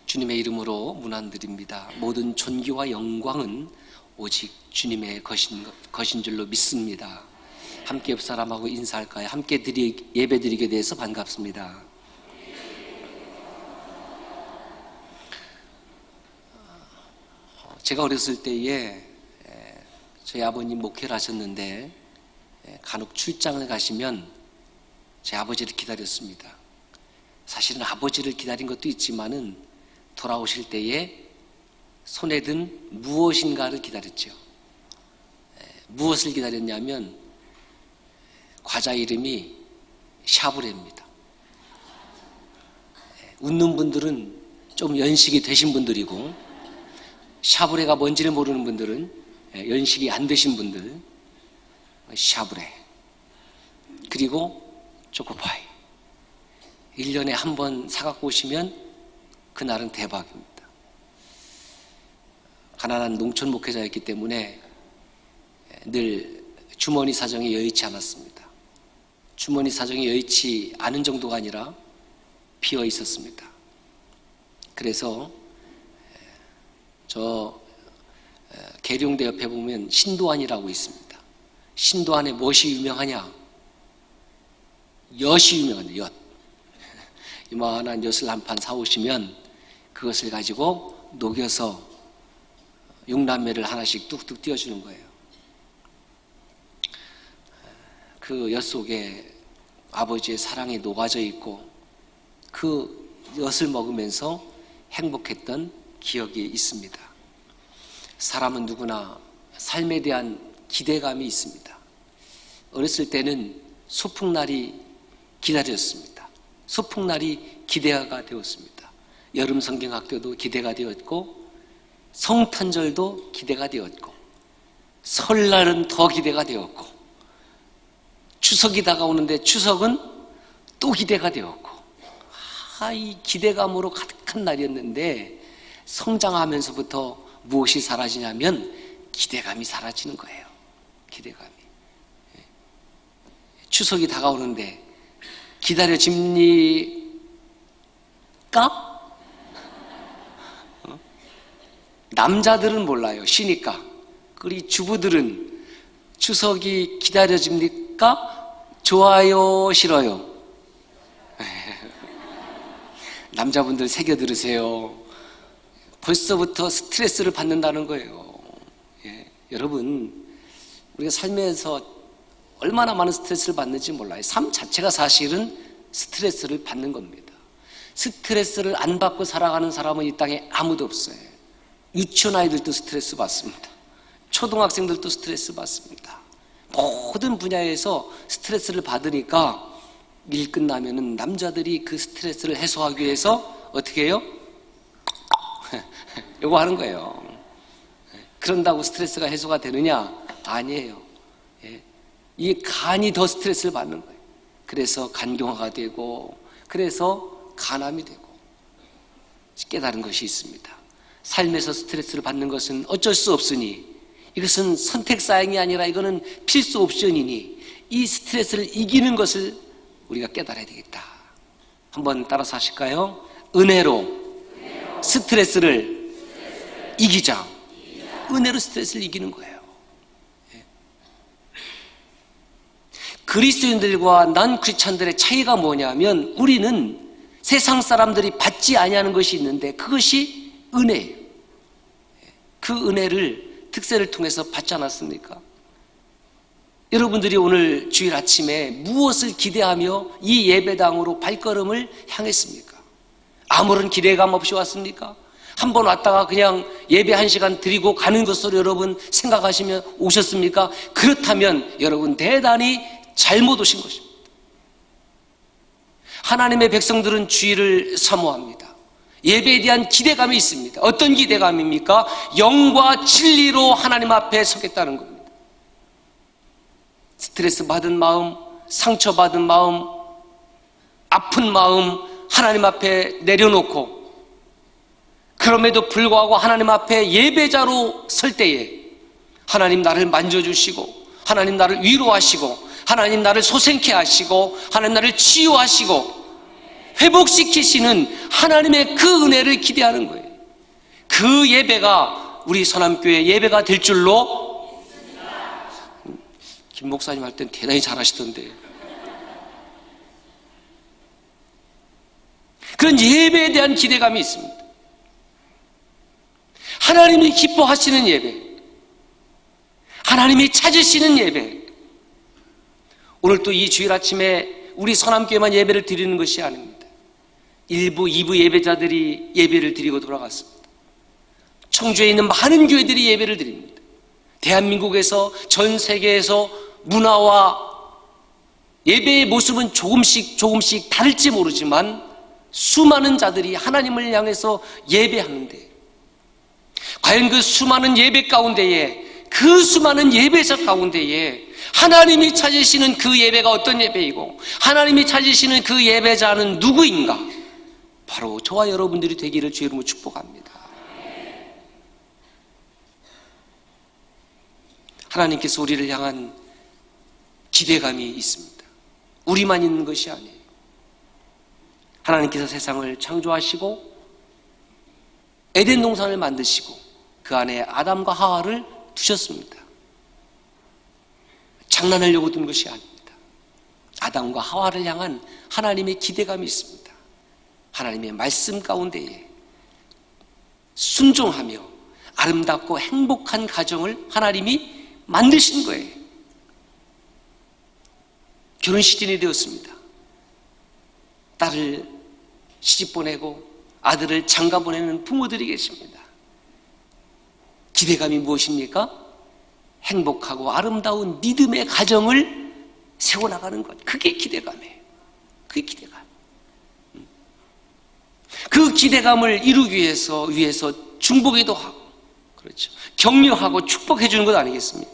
주님의 이름으로 문안드립니다. 모든 존귀와 영광은 오직 주님의 것인 줄로 믿습니다. 함께 옆 사람하고 인사할까요? 함께 예배드리게 돼서 반갑습니다. 제가 어렸을 때에 저희 아버님 목회를 하셨는데 간혹 출장을 가시면 제 아버지를 기다렸습니다. 사실은 아버지를 기다린 것도 있지만은 돌아오실 때에 손에 든 무엇인가를 기다렸죠. 무엇을 기다렸냐면 과자 이름이 샤브레입니다. 웃는 분들은 좀 연식이 되신 분들이고, 샤브레가 뭔지를 모르는 분들은, 연식이 안 되신 분들, 샤브레, 그리고 초코파이. 1년에 한 번 사갖고 오시면 그날은 대박입니다. 가난한 농촌 목회자였기 때문에 늘 주머니 사정이 여의치 않았습니다. 주머니 사정이 여의치 않은 정도가 아니라 비어 있었습니다. 그래서 저 계룡대 옆에 보면 신도안이라고 있습니다. 신도안에 무엇이 유명하냐? 엿이 유명한데, 엿. 이만한 엿을 한 판 사오시면 그것을 가지고 녹여서 육남매를 하나씩 뚝뚝 띄워주는 거예요. 그 엿 속에 아버지의 사랑이 녹아져 있고 그 엿을 먹으면서 행복했던 기억이 있습니다. 사람은 누구나 삶에 대한 기대감이 있습니다. 어렸을 때는 소풍날이 기다렸습니다. 소풍날이 기대가 되었습니다. 여름 성경학교도 기대가 되었고, 성탄절도 기대가 되었고, 설날은 더 기대가 되었고, 추석이 다가오는데 추석은 또 기대가 되었고, 이 기대감으로 가득한 날이었는데, 성장하면서부터 무엇이 사라지냐면 기대감이 사라지는 거예요. 기대감이. 추석이 다가오는데 기다려집니까? 남자들은 몰라요. 쉬니까. 우리 주부들은 추석이 기다려집니까? 좋아요, 싫어요? 남자분들 새겨 들으세요. 벌써부터 스트레스를 받는다는 거예요. 여러분, 우리가 삶에서 얼마나 많은 스트레스를 받는지 몰라요. 삶 자체가 사실은 스트레스를 받는 겁니다. 스트레스를 안 받고 살아가는 사람은 이 땅에 아무도 없어요. 유치원 아이들도 스트레스 받습니다. 초등학생들도 스트레스 받습니다. 모든 분야에서 스트레스를 받으니까 일 끝나면은 남자들이 그 스트레스를 해소하기 위해서 어떻게 해요? 요거 하는 거예요. 그런다고 스트레스가 해소가 되느냐? 아니에요. 이 간이 더 스트레스를 받는 거예요. 그래서 간경화가 되고, 그래서 간암이 되고. 깨달은 것이 있습니다. 삶에서 스트레스를 받는 것은 어쩔 수 없으니, 이것은 선택사항이 아니라 이거는 필수 옵션이니, 이 스트레스를 이기는 것을 우리가 깨달아야 되겠다. 한번 따라서 하실까요? 은혜로 스트레스를 이기자. 은혜로 스트레스를 이기는 거예요. 그리스도인들과 난 크리스찬들의 차이가 뭐냐면, 우리는 세상 사람들이 받지 아니하는 것이 있는데 그것이 은혜예요. 그 은혜를 특세를 통해서 받지 않았습니까? 여러분들이 오늘 주일 아침에 무엇을 기대하며 이 예배당으로 발걸음을 향했습니까? 아무런 기대감 없이 왔습니까? 한번 왔다가 그냥 예배 1시간 드리고 가는 것으로 여러분 생각하시면 오셨습니까? 그렇다면 여러분 대단히 잘못 오신 것입니다. 하나님의 백성들은 주일을 사모합니다. 예배에 대한 기대감이 있습니다. 어떤 기대감입니까? 영과 진리로 하나님 앞에 서겠다는 겁니다. 스트레스 받은 마음, 상처받은 마음, 아픈 마음 하나님 앞에 내려놓고, 그럼에도 불구하고 하나님 앞에 예배자로 설 때에 하나님 나를 만져주시고, 하나님 나를 위로하시고, 하나님 나를 소생케 하시고, 하나님 나를 치유하시고, 회복시키시는 하나님의 그 은혜를 기대하는 거예요. 그 예배가 우리 선함교회 예배가 될 줄로. 김 목사님 할 땐 대단히 잘하시던데. 그런 예배에 대한 기대감이 있습니다. 하나님이 기뻐하시는 예배, 하나님이 찾으시는 예배. 오늘 또 이 주일 아침에 우리 선함교회만 예배를 드리는 것이 아닙니다. 1부, 2부 예배자들이 예배를 드리고 돌아갔습니다. 청주에 있는 많은 교회들이 예배를 드립니다. 대한민국에서, 전 세계에서 문화와 예배의 모습은 조금씩 다를지 모르지만 수많은 자들이 하나님을 향해서 예배하는데, 과연 그 수많은 예배 가운데에, 그 수많은 예배자 가운데에 하나님이 찾으시는 그 예배가 어떤 예배이고 하나님이 찾으시는 그 예배자는 누구인가? 바로 저와 여러분들이 되기를 주의 이름으로 축복합니다. 하나님께서 우리를 향한 기대감이 있습니다. 우리만 있는 것이 아니에요. 하나님께서 세상을 창조하시고 에덴 동산을 만드시고 그 안에 아담과 하와를 두셨습니다. 장난하려고 둔 것이 아닙니다. 아담과 하와를 향한 하나님의 기대감이 있습니다. 하나님의 말씀 가운데에 순종하며 아름답고 행복한 가정을 하나님이 만드신 거예요. 결혼 시즌이 되었습니다. 딸을 시집 보내고 아들을 장가 보내는 부모들이 계십니다. 기대감이 무엇입니까? 행복하고 아름다운 믿음의 가정을 세워나가는 것. 그게 기대감이에요. 그게 기대감. 그 기대감을 이루기 위해서 중보기도 하고, 그렇죠, 격려하고 축복해 주는 것 아니겠습니까?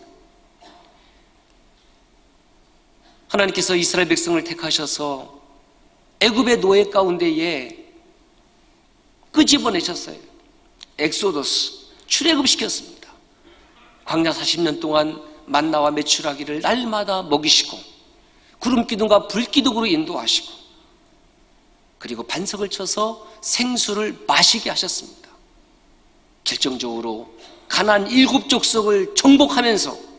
하나님께서 이스라엘 백성을 택하셔서 애굽의 노예 가운데에 끄집어내셨어요. 엑소더스, 출애굽시켰습니다. 광야 40년 동안 만나와 메추라기를 날마다 먹이시고 구름기둥과 불기둥으로 인도하시고 그리고 반석을 쳐서 생수를 마시게 하셨습니다. 결정적으로 가나안 7족속을 정복하면서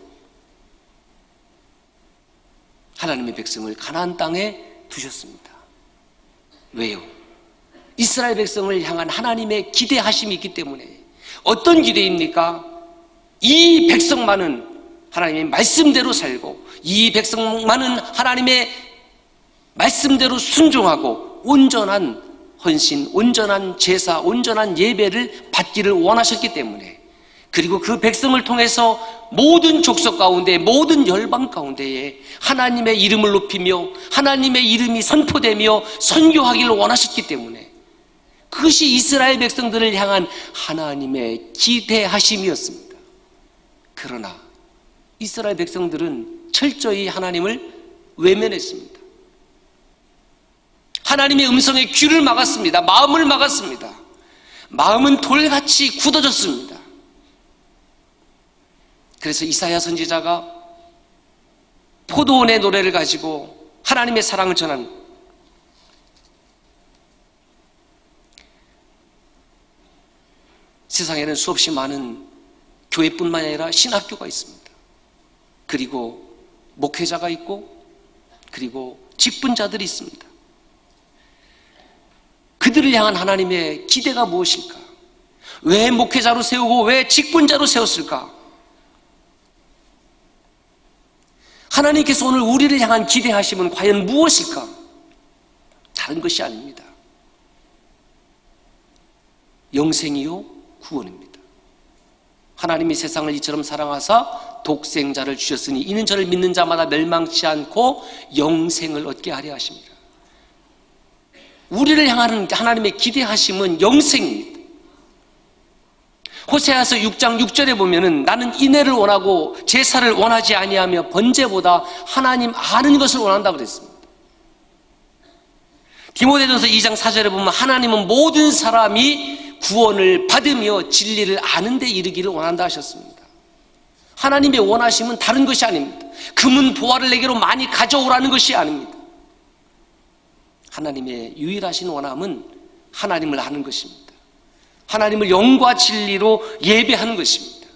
하나님의 백성을 가나안 땅에 두셨습니다. 왜요? 이스라엘 백성을 향한 하나님의 기대하심이 있기 때문에. 어떤 기대입니까? 이 백성만은 하나님의 말씀대로 살고 이 백성만은 하나님의 말씀대로 순종하고 온전한 헌신, 온전한 제사, 온전한 예배를 받기를 원하셨기 때문에, 그리고 그 백성을 통해서 모든 족속 가운데, 모든 열방 가운데에 하나님의 이름을 높이며 하나님의 이름이 선포되며 선교하기를 원하셨기 때문에, 그것이 이스라엘 백성들을 향한 하나님의 기대하심이었습니다. 그러나 이스라엘 백성들은 철저히 하나님을 외면했습니다. 하나님의 음성에 귀를 막았습니다. 마음을 막았습니다. 마음은 돌같이 굳어졌습니다. 그래서 이사야 선지자가 포도원의 노래를 가지고 하나님의 사랑을 전한, 세상에는 수없이 많은 교회뿐만 아니라 신학교가 있습니다. 그리고 목회자가 있고 그리고 직분자들이 있습니다. 그들을 향한 하나님의 기대가 무엇일까? 왜 목회자로 세우고 왜 직분자로 세웠을까? 하나님께서 오늘 우리를 향한 기대하심은 과연 무엇일까? 다른 것이 아닙니다. 영생이요 구원입니다. 하나님이 세상을 이처럼 사랑하사 독생자를 주셨으니 이는 저를 믿는 자마다 멸망치 않고 영생을 얻게 하려 하십니다. 우리를 향하는 하나님의 기대하심은 영생입니다. 호세아서 6장 6절에 보면은 나는 인애를 원하고 제사를 원하지 아니하며 번제보다 하나님 아는 것을 원한다고 그랬습니다. 디모데전서 2장 4절에 보면 하나님은 모든 사람이 구원을 받으며 진리를 아는 데 이르기를 원한다 하셨습니다. 하나님의 원하심은 다른 것이 아닙니다. 금은 보화를 내게로 많이 가져오라는 것이 아닙니다. 하나님의 유일하신 원함은 하나님을 아는 것입니다. 하나님을 영과 진리로 예배하는 것입니다.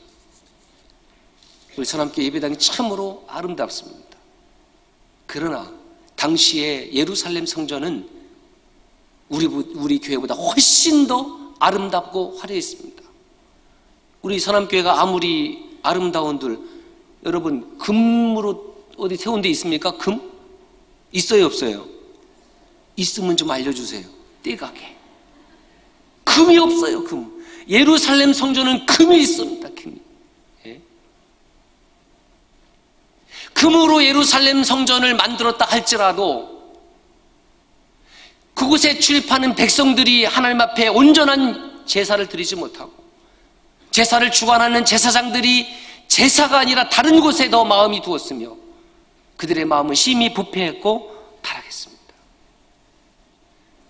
우리 서남교회 예배당이 참으로 아름답습니다. 그러나 당시에 예루살렘 성전은 우리 교회보다 훨씬 더 아름답고 화려했습니다. 우리 서남교회가 아무리 아름다운들, 여러분 금으로 어디 세운 데 있습니까? 금? 있어요, 없어요? 있으면 좀 알려주세요. 떼가게. 금이 없어요, 금. 예루살렘 성전은 금이 있습니다, 금이. 예? 금으로 예루살렘 성전을 만들었다 할지라도 그곳에 출입하는 백성들이 하나님 앞에 온전한 제사를 드리지 못하고 제사를 주관하는 제사장들이 제사가 아니라 다른 곳에 더 마음이 두었으며 그들의 마음은 심히 부패했고 타락했습니다.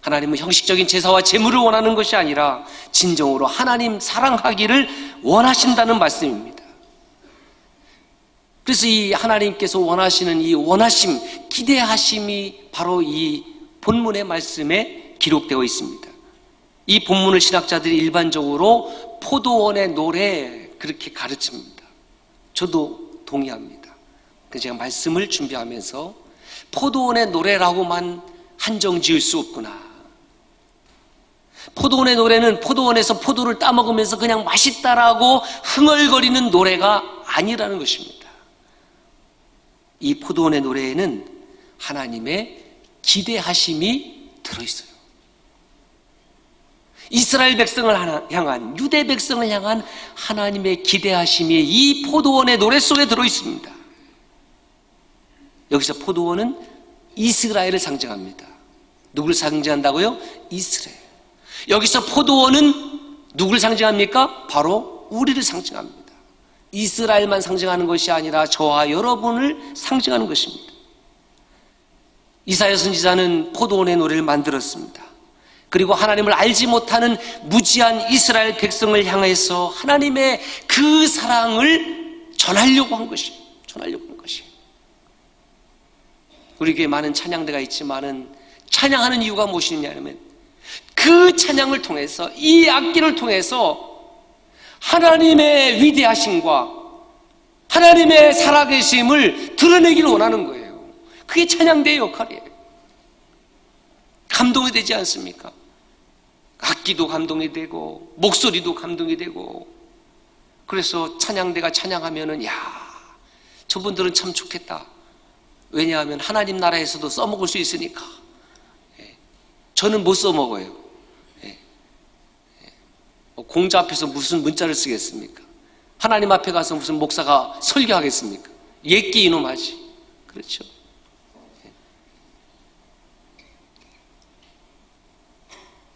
하나님은 형식적인 제사와 제물을 원하는 것이 아니라 진정으로 하나님 사랑하기를 원하신다는 말씀입니다. 그래서 이 하나님께서 원하시는 이 원하심, 기대하심이 바로 이 본문의 말씀에 기록되어 있습니다. 이 본문을 신학자들이 일반적으로 포도원의 노래 그렇게 가르칩니다. 저도 동의합니다. 그래서 제가 말씀을 준비하면서 포도원의 노래라고만 한정 지을 수 없구나. 포도원의 노래는 포도원에서 포도를 따먹으면서 그냥 맛있다라고 흥얼거리는 노래가 아니라는 것입니다. 이 포도원의 노래에는 하나님의 기대하심이 들어있어요. 이스라엘 백성을 향한, 유대 백성을 향한 하나님의 기대하심이 이 포도원의 노래 속에 들어있습니다. 여기서 포도원은 이스라엘을 상징합니다. 누구를 상징한다고요? 이스라엘. 여기서 포도원은 누구를 상징합니까? 바로 우리를 상징합니다. 이스라엘만 상징하는 것이 아니라 저와 여러분을 상징하는 것입니다. 이사야 선지자는 포도원의 노래를 만들었습니다. 그리고 하나님을 알지 못하는 무지한 이스라엘 백성을 향해서 하나님의 그 사랑을 전하려고 한 것이에요. 우리 교회에 많은 찬양대가 있지만은 찬양하는 이유가 무엇이냐면 그 찬양을 통해서, 이 악기를 통해서 하나님의 위대하심과 하나님의 살아계심을 드러내기를 원하는 거예요. 그게 찬양대의 역할이에요. 감동이 되지 않습니까? 악기도 감동이 되고 목소리도 감동이 되고. 그래서 찬양대가 찬양하면은 야, 저분들은 참 좋겠다. 왜냐하면 하나님 나라에서도 써먹을 수 있으니까. 저는 못 써먹어요. 공자 앞에서 무슨 문자를 쓰겠습니까? 하나님 앞에 가서 무슨 목사가 설교하겠습니까? 예끼 이놈 하지. 그렇죠?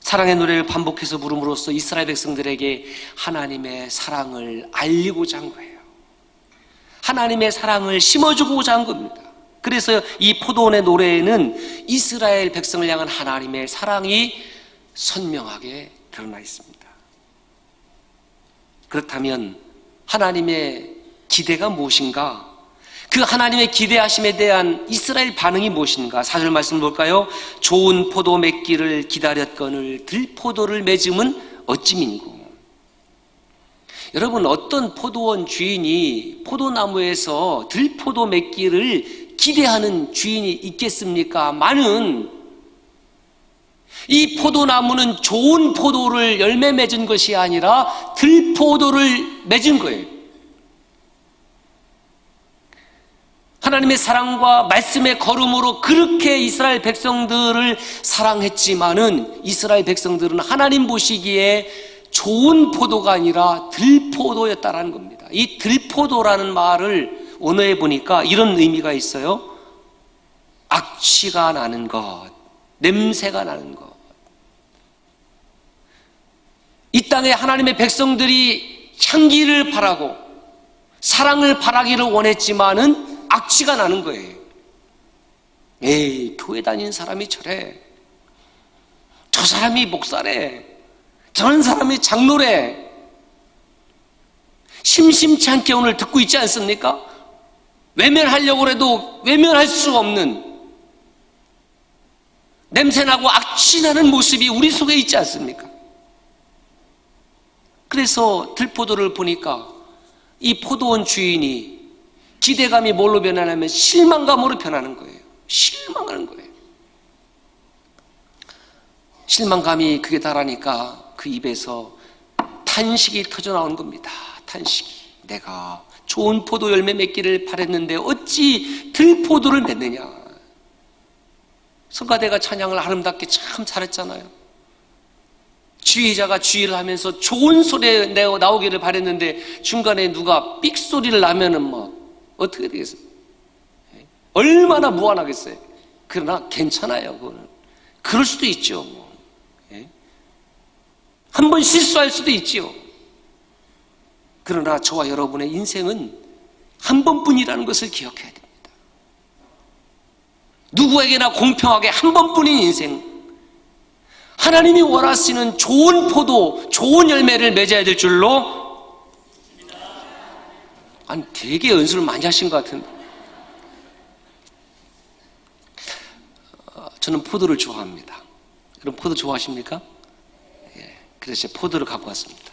사랑의 노래를 반복해서 부름으로써 이스라엘 백성들에게 하나님의 사랑을 알리고자 한 거예요. 하나님의 사랑을 심어주고자 한 겁니다. 그래서 이 포도원의 노래에는 이스라엘 백성을 향한 하나님의 사랑이 선명하게 드러나 있습니다. 그렇다면 하나님의 기대가 무엇인가? 그 하나님의 기대하심에 대한 이스라엘 반응이 무엇인가? 4절 말씀 볼까요? 좋은 포도 맺기를 기다렸거늘 들포도를 맺음은 어찌민고. 여러분, 어떤 포도원 주인이 포도나무에서 들포도 맺기를 기대하는 주인이 있겠습니까? 많은. 이 포도나무는 좋은 포도를 열매 맺은 것이 아니라 들포도를 맺은 거예요. 하나님의 사랑과 말씀의 걸음으로 그렇게 이스라엘 백성들을 사랑했지만은 이스라엘 백성들은 하나님 보시기에 좋은 포도가 아니라 들포도였다라는 겁니다. 이 들포도라는 말을 원어에 보니까 이런 의미가 있어요. 악취가 나는 것, 냄새가 나는 것. 이 땅에 하나님의 백성들이 향기를 바라고 사랑을 바라기를 원했지만은 악취가 나는 거예요. 에이, 교회 다니는 사람이 저래. 저 사람이 목사래. 저런 사람이 장로래. 심심치 않게 오늘 듣고 있지 않습니까? 외면하려고 해도 외면할 수 없는, 냄새나고 악취나는 모습이 우리 속에 있지 않습니까? 그래서 들포도를 보니까 이 포도원 주인이 기대감이 뭘로 변하냐면 실망감으로 변하는 거예요. 실망하는 거예요. 실망감이 극에 달하니까 그 입에서 탄식이 터져 나오는 겁니다. 탄식이. 내가 좋은 포도 열매 맺기를 바랬는데 어찌 들포도를 맺느냐. 성가대가 찬양을 아름답게 참 잘했잖아요. 지휘자가 지휘를 하면서 좋은 소리 나오기를 바랬는데 중간에 누가 삑소리를 나면은 뭐 어떻게 되겠어요? 얼마나 무안하겠어요. 그러나 괜찮아요. 그거는. 그럴 수도 있죠. 한 번 실수할 수도 있지요. 그러나 저와 여러분의 인생은 한 번뿐이라는 것을 기억해야 됩니다. 누구에게나 공평하게 한 번뿐인 인생, 하나님이 원하시는 좋은 포도, 좋은 열매를 맺어야 될 줄로. 아니, 되게 연습을 많이 하신 것 같은데. 저는 포도를 좋아합니다. 여러분 포도 좋아하십니까? 예, 그래서 제가 포도를 갖고 왔습니다.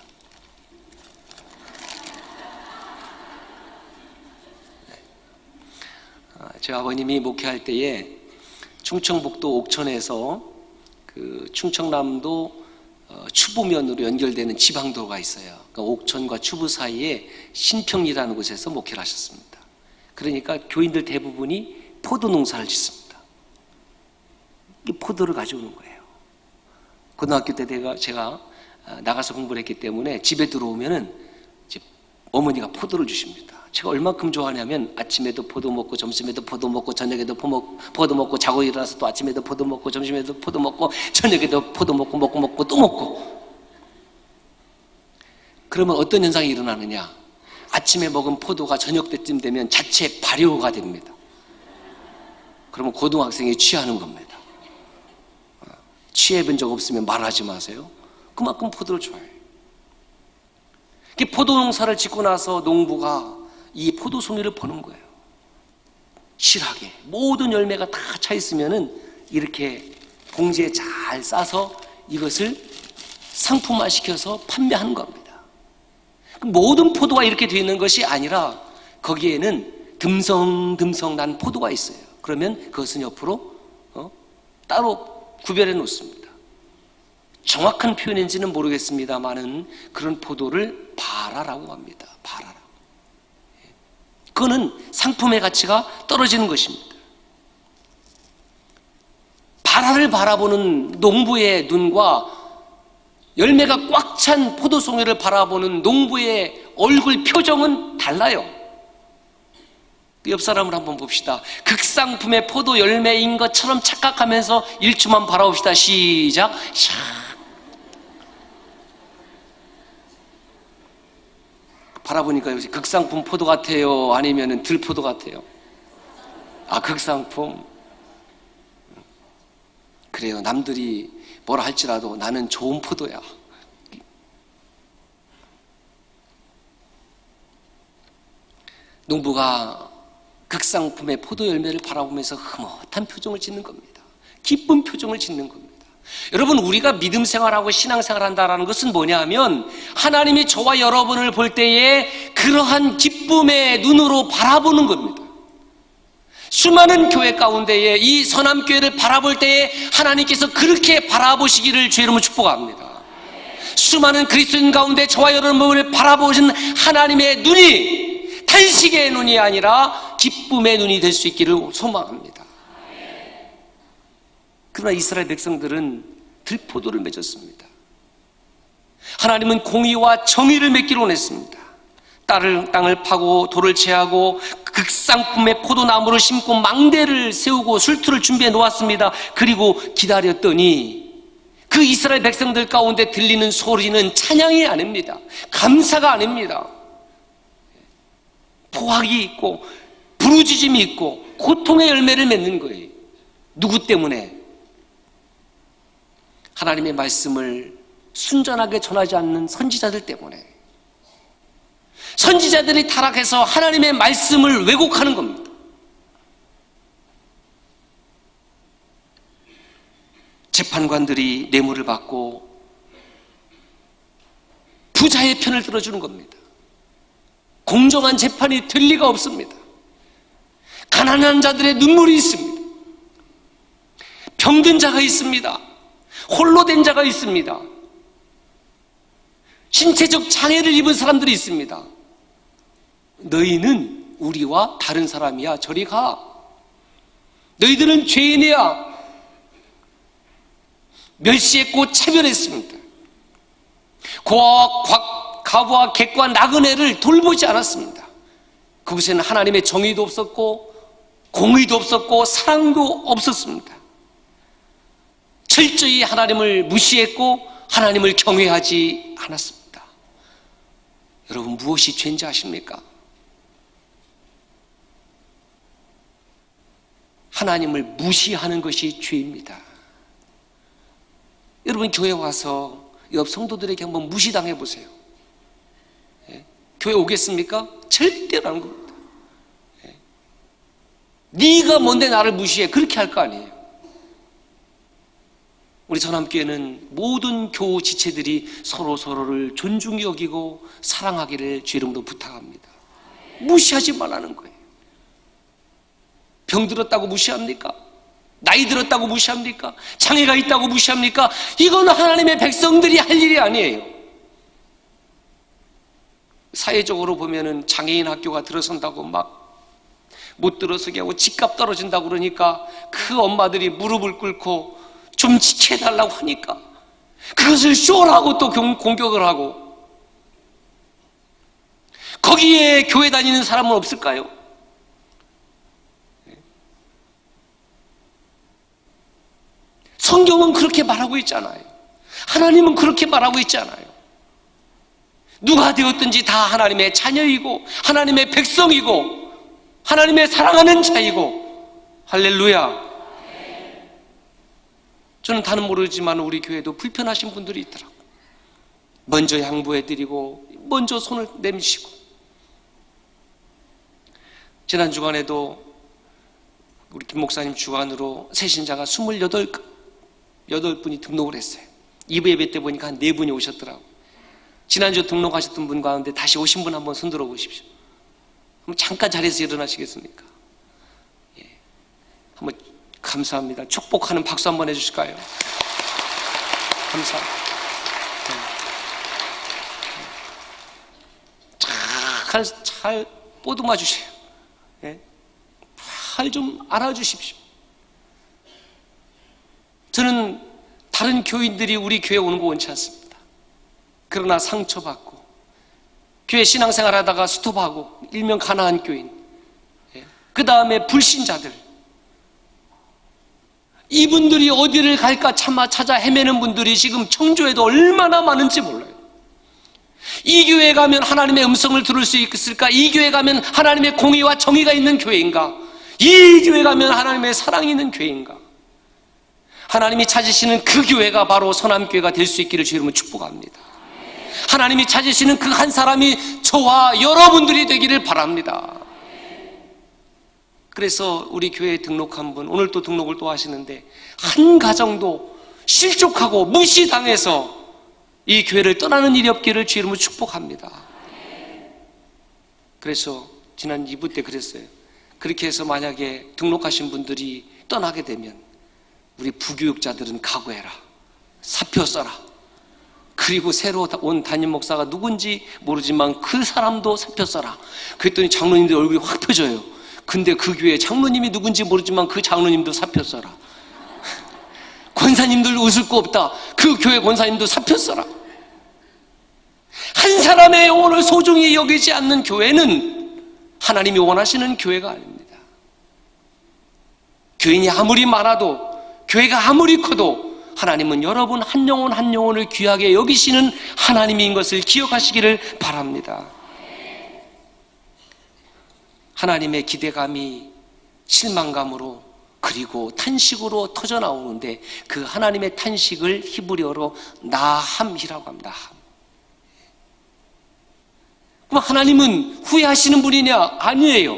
제 아버님이 목회할 때에 충청북도 옥천에서 그 충청남도 추부면으로 연결되는 지방도가 있어요. 그러니까 옥천과 추부 사이에 신평리라는 곳에서 목회를 하셨습니다. 그러니까 교인들 대부분이 포도 농사를 짓습니다. 이 포도를 가져오는 거예요. 고등학교 때 제가 나가서 공부를 했기 때문에 집에 들어오면은 이제 어머니가 포도를 주십니다. 제가 얼마큼 좋아하냐면 아침에도 포도 먹고 점심에도 포도 먹고 저녁에도 포도 먹고 자고 일어나서 또 아침에도 포도 먹고 점심에도 포도 먹고 저녁에도 포도 먹고 또 먹고. 그러면 어떤 현상이 일어나느냐? 아침에 먹은 포도가 저녁 때쯤 되면 자체 발효가 됩니다. 그러면 고등학생이 취하는 겁니다. 취해본 적 없으면 말하지 마세요. 그만큼 포도를 좋아해요. 포도 농사를 짓고 나서 농부가 이 포도송이를 버는 거예요. 실하게 모든 열매가 다 차 있으면은 이렇게 봉지에 잘 싸서 이것을 상품화 시켜서 판매하는 겁니다. 모든 포도가 이렇게 되어 있는 것이 아니라 거기에는 듬성듬성 난 포도가 있어요. 그러면 그것은 옆으로 따로 구별해 놓습니다. 정확한 표현인지는 모르겠습니다만은 그런 포도를 바라라고 합니다. 바라라. 그거는 상품의 가치가 떨어지는 것입니다. 바라를 바라보는 농부의 눈과 열매가 꽉 찬 포도송이를 바라보는 농부의 얼굴 표정은 달라요. 옆 사람을 한번 봅시다. 극상품의 포도 열매인 것처럼 착각하면서 1초만 바라봅시다. 시작. 바라보니까 요새 극상품 포도 같아요? 아니면 들포도 같아요? 아, 극상품. 그래요. 남들이 뭐라 할지라도 나는 좋은 포도야. 농부가 극상품의 포도 열매를 바라보면서 흐뭇한 표정을 짓는 겁니다. 기쁜 표정을 짓는 겁니다. 여러분, 우리가 믿음 생활하고 신앙 생활한다는 것은 뭐냐 하면 하나님이 저와 여러분을 볼 때에 그러한 기쁨의 눈으로 바라보는 겁니다. 수많은 교회 가운데에 이 선함교회를 바라볼 때에 하나님께서 그렇게 바라보시기를 주의 이름으로 축복합니다. 수많은 그리스도인 가운데 저와 여러분을 바라보신 하나님의 눈이 탄식의 눈이 아니라 기쁨의 눈이 될 수 있기를 소망합니다. 그러나 이스라엘 백성들은 들포도를 맺었습니다. 하나님은 공의와 정의를 맺기를 원했습니다. 땅을 파고 돌을 채하고 극상품의 포도나무를 심고 망대를 세우고 술투를 준비해 놓았습니다. 그리고 기다렸더니 그 이스라엘 백성들 가운데 들리는 소리는 찬양이 아닙니다. 감사가 아닙니다. 포악이 있고 부르짖음이 있고 고통의 열매를 맺는 거예요. 누구 때문에? 하나님의 말씀을 순전하게 전하지 않는 선지자들 때문에. 선지자들이 타락해서 하나님의 말씀을 왜곡하는 겁니다. 재판관들이 뇌물을 받고 부자의 편을 들어주는 겁니다. 공정한 재판이 될 리가 없습니다. 가난한 자들의 눈물이 있습니다. 병든 자가 있습니다. 홀로 된 자가 있습니다. 신체적 장애를 입은 사람들이 있습니다. 너희는 우리와 다른 사람이야. 저리 가. 너희들은 죄인이야. 멸시했고 차별했습니다. 고아와 가부와 객과 나그네를 돌보지 않았습니다. 그곳에는 하나님의 정의도 없었고 공의도 없었고 사랑도 없었습니다. 철저히 하나님을 무시했고 하나님을 경외하지 않았습니다. 여러분, 무엇이 죄인지 아십니까? 하나님을 무시하는 것이 죄입니다. 여러분, 교회 와서 옆 성도들에게 한번 무시당해 보세요. 교회 오겠습니까? 절대로 안 겁니다. 네가 뭔데 나를 무시해? 그렇게 할 거 아니에요. 우리 전함교회는 모든 교우 지체들이 서로를 존중히 여기고 사랑하기를 주 이름으로 부탁합니다. 무시하지 말라는 거예요. 병 들었다고 무시합니까? 나이 들었다고 무시합니까? 장애가 있다고 무시합니까? 이건 하나님의 백성들이 할 일이 아니에요. 사회적으로 보면은 장애인 학교가 들어선다고 막 못 들어서게 하고 집값 떨어진다고 그러니까 그 엄마들이 무릎을 꿇고 좀 지켜달라고 하니까 그것을 쇼라고 또 공격을 하고, 거기에 교회 다니는 사람은 없을까요? 성경은 그렇게 말하고 있잖아요. 하나님은 그렇게 말하고 있잖아요. 누가 되었든지 다 하나님의 자녀이고 하나님의 백성이고 하나님의 사랑하는 자이고, 할렐루야. 저는 다는 모르지만 우리 교회도 불편하신 분들이 있더라고요. 먼저 양보해드리고 먼저 손을 내미시고. 지난 주간에도 우리 김 목사님 주관으로 새신자가 28분이 등록을 했어요. 2부 예배 때 보니까 한 4분이 오셨더라고요. 지난주 등록하셨던 분 가운데 다시 오신 분 한번 손 들어 보십시오. 한번 잠깐 자리에서 일어나시겠습니까? 예. 한번 감사합니다. 축복하는 박수 한번 해주실까요? 감사합니다. 잘 보듬어 주세요. 예. 잘 좀 알아주십시오. 저는 다른 교인들이 우리 교회에 오는 거 원치 않습니다. 그러나 상처받고 교회 신앙생활 하다가 스톱하고, 일명 가난한 교인, 그 다음에 불신자들, 이분들이 어디를 갈까 차마 찾아 헤매는 분들이 지금 청주에도 얼마나 많은지 몰라요. 이 교회에 가면 하나님의 음성을 들을 수 있을까? 이 교회에 가면 하나님의 공의와 정의가 있는 교회인가? 이 교회에 가면 하나님의 사랑이 있는 교회인가? 하나님이 찾으시는 그 교회가 바로 선함교회가 될 수 있기를 주 이름으로 축복합니다. 하나님이 찾으시는 그 한 사람이 저와 여러분들이 되기를 바랍니다. 그래서 우리 교회에 등록한 분, 오늘 또 등록을 또 하시는데 한 가정도 실족하고 무시당해서 이 교회를 떠나는 일이 없기를 주 이름으로 축복합니다. 그래서 지난 2부 때 그랬어요. 그렇게 해서 만약에 등록하신 분들이 떠나게 되면 우리 부교육자들은 각오해라. 사표 써라. 그리고 새로 온 담임 목사가 누군지 모르지만 그 사람도 사표 써라. 그랬더니 장로님들 얼굴이 확 펴져요. 근데 그 교회 장로님이 누군지 모르지만 그 장로님도 사표 써라. 권사님들 웃을 거 없다. 그 교회 권사님도 사표 써라. 한 사람의 영혼을 소중히 여기지 않는 교회는 하나님이 원하시는 교회가 아닙니다. 교인이 아무리 많아도, 교회가 아무리 커도 하나님은 여러분 한 영혼 한 영혼을 귀하게 여기시는 하나님인 것을 기억하시기를 바랍니다. 하나님의 기대감이 실망감으로 그리고 탄식으로 터져 나오는데, 그 하나님의 탄식을 히브리어로 나함이라고 합니다. 그럼 하나님은 후회하시는 분이냐? 아니에요.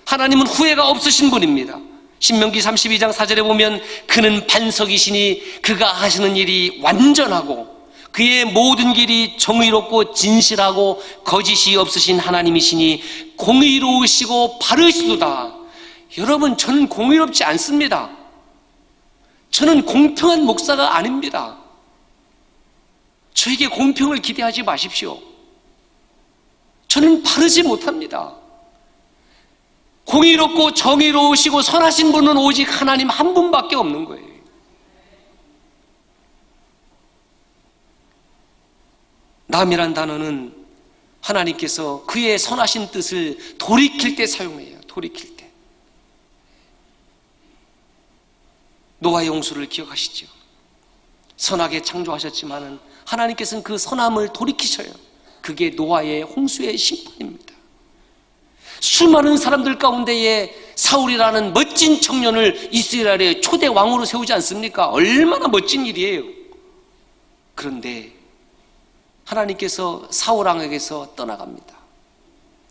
하나님은 후회가 없으신 분입니다. 신명기 32장 4절에 보면 그는 반석이시니 그가 하시는 일이 완전하고 그의 모든 길이 정의롭고 진실하고 거짓이 없으신 하나님이시니 공의로우시고 바르시도다. 여러분, 저는 공의롭지 않습니다. 저는 공평한 목사가 아닙니다. 저에게 공평을 기대하지 마십시오. 저는 바르지 못합니다. 공의롭고 정의로우시고 선하신 분은 오직 하나님 한 분밖에 없는 거예요. 남이란 단어는 하나님께서 그의 선하신 뜻을 돌이킬 때 사용해요. 돌이킬 때. 노아의 홍수를 기억하시죠? 선하게 창조하셨지만은 하나님께서는 그 선함을 돌이키셔요. 그게 노아의 홍수의 심판입니다. 수많은 사람들 가운데에 사울이라는 멋진 청년을 이스라엘의 초대 왕으로 세우지 않습니까? 얼마나 멋진 일이에요. 그런데 하나님께서 사울 왕에게서 떠나갑니다.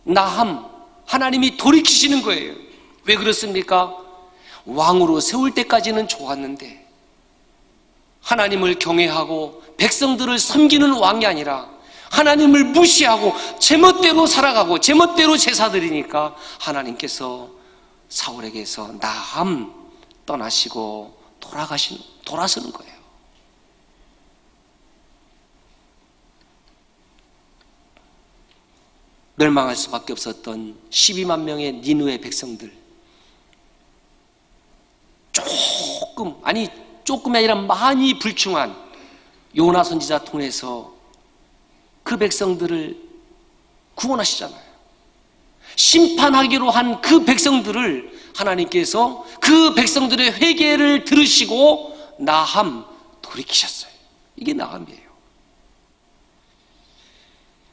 나함, 하나님이 돌이키시는 거예요. 왜 그렇습니까? 왕으로 세울 때까지는 좋았는데 하나님을 경외하고 백성들을 섬기는 왕이 아니라 하나님을 무시하고 제멋대로 살아가고 제멋대로 제사 드리니까 하나님께서 사울에게서 나함 떠나시고 돌아서는 거예요. 멸망할 수밖에 없었던 12만 명의 니느웨 백성들, 조금이 아니라 많이 불충한 요나 선지자 통해서 그 백성들을 구원하시잖아요. 심판하기로 한 그 백성들을 하나님께서 그 백성들의 회개를 들으시고 나함 돌이키셨어요. 이게 나함이에요.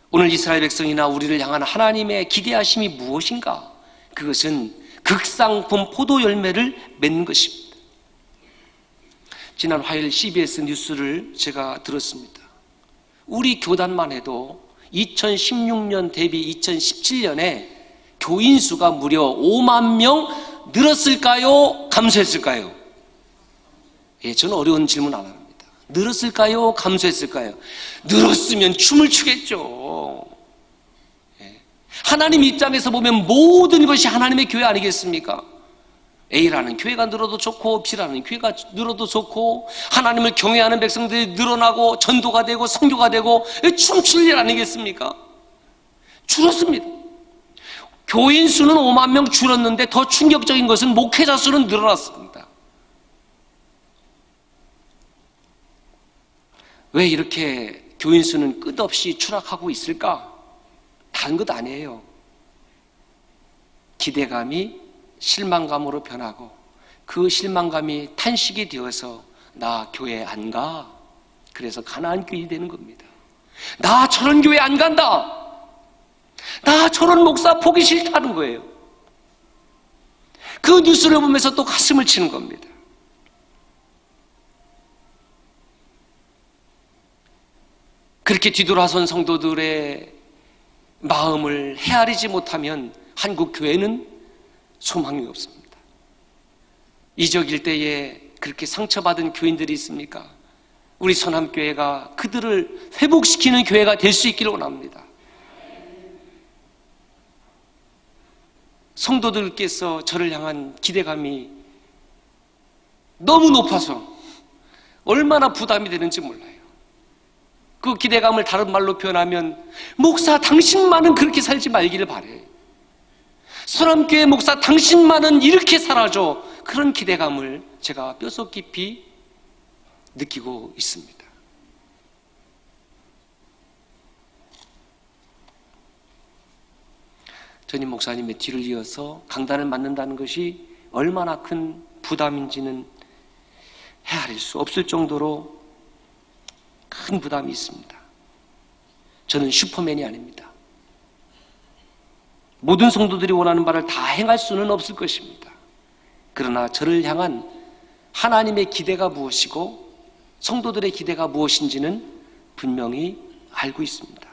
오늘 이스라엘 백성이나 우리를 향한 하나님의 기대하심이 무엇인가? 그것은 극상품 포도 열매를 맺는 것입니다. 지난 화요일 CBS 뉴스를 제가 들었습니다. 우리 교단만 해도 2016년 대비 2017년에 교인 수가 무려 5만 명 늘었을까요? 감소했을까요? 예, 저는 어려운 질문 안 합니다. 늘었을까요? 감소했을까요? 늘었으면 춤을 추겠죠. 예. 하나님 입장에서 보면 모든 것이 하나님의 교회 아니겠습니까? A라는 교회가 늘어도 좋고 B라는 교회가 늘어도 좋고 하나님을 경외하는 백성들이 늘어나고 전도가 되고 선교가 되고 춤출 일 아니겠습니까? 줄었습니다. 교인 수는 5만 명 줄었는데 더 충격적인 것은 목회자 수는 늘어났습니다. 왜 이렇게 교인 수는 끝없이 추락하고 있을까? 다른 것 아니에요. 기대감이 실망감으로 변하고 그 실망감이 탄식이 되어서 나 교회 안 가. 그래서 가나안 교인이 되는 겁니다. 나 저런 교회 안 간다. 나 저런 목사 보기 싫다는 거예요. 그 뉴스를 보면서 또 가슴을 치는 겁니다. 그렇게 뒤돌아선 성도들의 마음을 헤아리지 못하면 한국 교회는 소망이 없습니다. 이적 일대에 그렇게 상처받은 교인들이 있습니까? 우리 선함교회가 그들을 회복시키는 교회가 될 수 있기를 원합니다. 성도들께서 저를 향한 기대감이 너무 높아서 얼마나 부담이 되는지 몰라요. 그 기대감을 다른 말로 표현하면 목사 당신만은 그렇게 살지 말기를 바래요. 선함교회 목사 당신만은 이렇게 살아줘. 그런 기대감을 제가 뼛속 깊이 느끼고 있습니다. 전임 목사님의 뒤를 이어서 강단을 맡는다는 것이 얼마나 큰 부담인지는 헤아릴 수 없을 정도로 큰 부담이 있습니다. 저는 슈퍼맨이 아닙니다. 모든 성도들이 원하는 바를 다 행할 수는 없을 것입니다. 그러나 저를 향한 하나님의 기대가 무엇이고 성도들의 기대가 무엇인지는 분명히 알고 있습니다.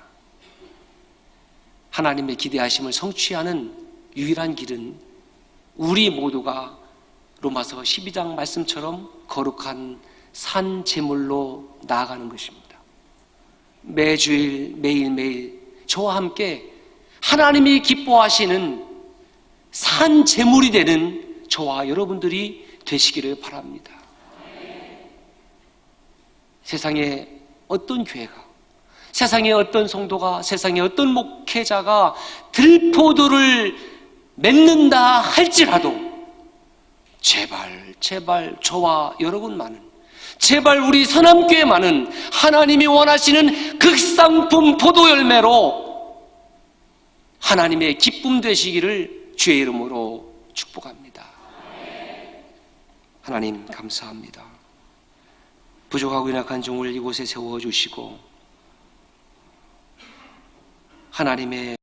하나님의 기대하심을 성취하는 유일한 길은 우리 모두가 로마서 12장 말씀처럼 거룩한 산 제물로 나아가는 것입니다. 매주일 매일매일 저와 함께 하나님이 기뻐하시는 산 제물이 되는 저와 여러분들이 되시기를 바랍니다. 세상에 어떤 교회가, 세상에 어떤 성도가, 세상에 어떤 목회자가 들포도를 맺는다 할지라도 제발 저와 여러분만은, 제발 우리 서남교회만은 하나님이 원하시는 극상품 포도 열매로 하나님의 기쁨 되시기를 주의 이름으로 축복합니다. 하나님 감사합니다. 부족하고 연약한 종을 이곳에 세워주시고 하나님의